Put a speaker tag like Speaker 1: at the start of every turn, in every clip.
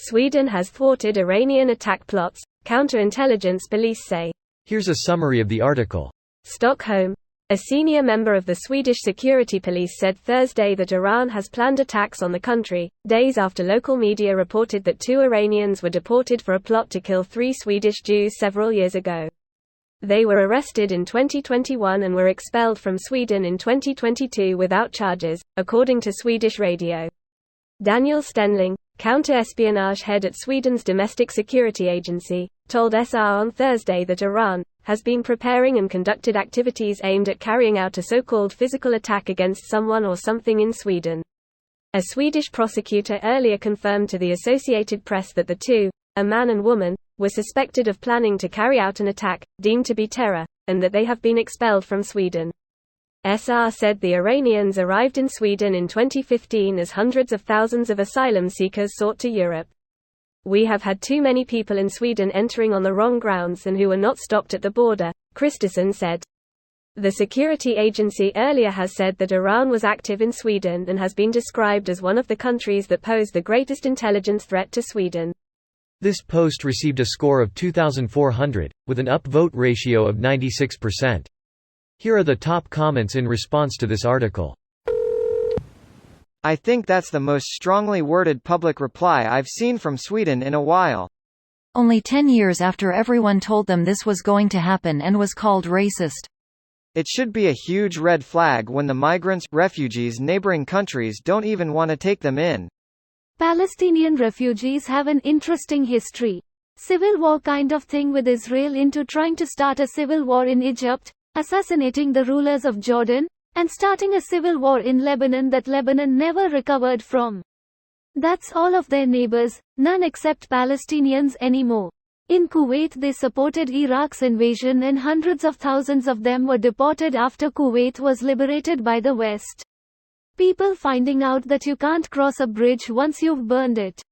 Speaker 1: Sweden has thwarted Iranian attack plots, counterintelligence police say.
Speaker 2: Here's a summary of the article.
Speaker 1: Stockholm. A senior member of the Swedish security police said Thursday that Iran has planned attacks on the country, days after local media reported that 2 Iranians were deported for a plot to kill 3 Swedish Jews several years ago. They were arrested in 2021 and were expelled from Sweden in 2022 without charges, according to Swedish radio. Daniel Stenling, counter-espionage head at Sweden's domestic security agency, told SR on Thursday that Iran has been preparing and conducted activities aimed at carrying out a so-called physical attack against someone or something in Sweden. A Swedish prosecutor earlier confirmed to the Associated Press that the 2, a man and woman, were suspected of planning to carry out an attack, deemed to be terror, and that they have been expelled from Sweden. SR said the Iranians arrived in Sweden in 2015 as hundreds of thousands of asylum seekers sought to Europe. We have had too many people in Sweden entering on the wrong grounds and who were not stopped at the border, Christensen said. The security agency earlier has said that Iran was active in Sweden and has been described as one of the countries that pose the greatest intelligence threat to Sweden.
Speaker 2: This post received a score of 2,400, with an upvote ratio of 96%. Here are the top comments in response to this article.
Speaker 3: I think that's the most strongly worded public reply I've seen from Sweden in a while.
Speaker 4: Only 10 years after everyone told them this was going to happen and was called racist.
Speaker 3: It should be a huge red flag when the migrants, refugees neighboring countries don't even want to take them in.
Speaker 5: Palestinian refugees have an interesting history. Civil war kind of thing with Israel into trying to start a civil war in Egypt, assassinating the rulers of Jordan, and starting a civil war in Lebanon that Lebanon never recovered from. That's all of their neighbors, none except Palestinians anymore. In Kuwait they supported Iraq's invasion and hundreds of thousands of them were deported after Kuwait was liberated by the West. People finding out that you can't cross a bridge once you've burned it.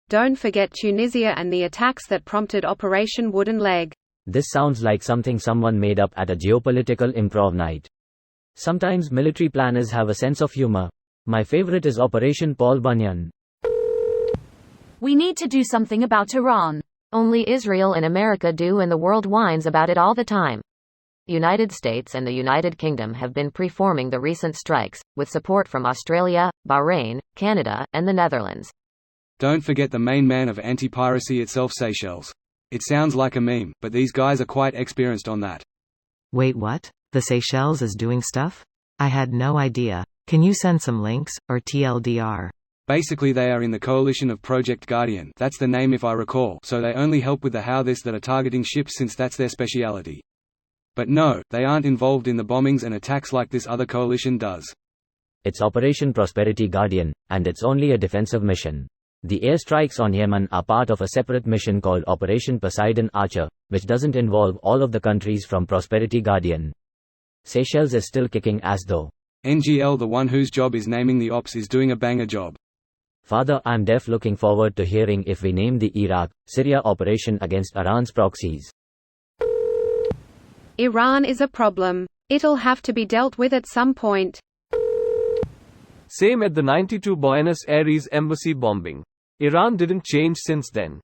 Speaker 6: Don't forget Tunisia and the attacks that prompted Operation Wooden Leg.
Speaker 7: This sounds like something someone made up at a geopolitical improv night. Sometimes military planners have a sense of humor. My favorite is Operation Paul Bunyan.
Speaker 8: We need to do something about Iran.
Speaker 9: Only Israel and America do, and the world whines about it all the time. United States and the United Kingdom have been preforming the recent strikes, with support from Australia, Bahrain, Canada, and the Netherlands.
Speaker 10: Don't forget the main man of anti-piracy itself, Seychelles. It sounds like a meme, but these guys are quite experienced on that.
Speaker 11: Wait, what? The Seychelles is doing stuff? I had no idea. Can you send some links, or TLDR?
Speaker 10: Basically they are in the coalition of Project Guardian, that's the name if I recall, so they only help with the how-this that are targeting ships since that's their speciality. But no, they aren't involved in the bombings and attacks like this other coalition does.
Speaker 7: It's Operation Prosperity Guardian, and it's only a defensive mission. The airstrikes on Yemen are part of a separate mission called Operation Poseidon Archer, which doesn't involve all of the countries from Prosperity Guardian. Seychelles is still kicking ass though.
Speaker 10: NGL, the one whose job is naming the ops, is doing a banger job.
Speaker 7: Father, I'm looking forward to hearing if we name the Iraq-Syria operation against Iran's proxies.
Speaker 6: Iran is a problem. It'll have to be dealt with at some point.
Speaker 12: Same at the 92 Buenos Aires embassy bombing. Iran didn't change since then.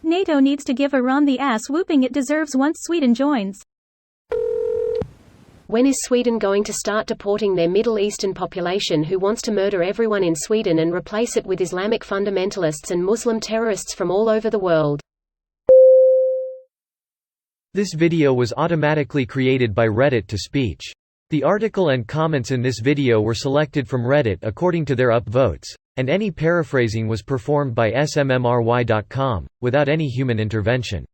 Speaker 13: NATO needs to give Iran the ass whooping it deserves once Sweden joins.
Speaker 14: When is Sweden going to start deporting their Middle Eastern population who wants to murder everyone in Sweden and replace it with Islamic fundamentalists and Muslim terrorists from all over the world?
Speaker 2: This video was automatically created by Reddit to speech. The article and comments in this video were selected from Reddit according to their upvotes, and any paraphrasing was performed by smmry.com, without any human intervention.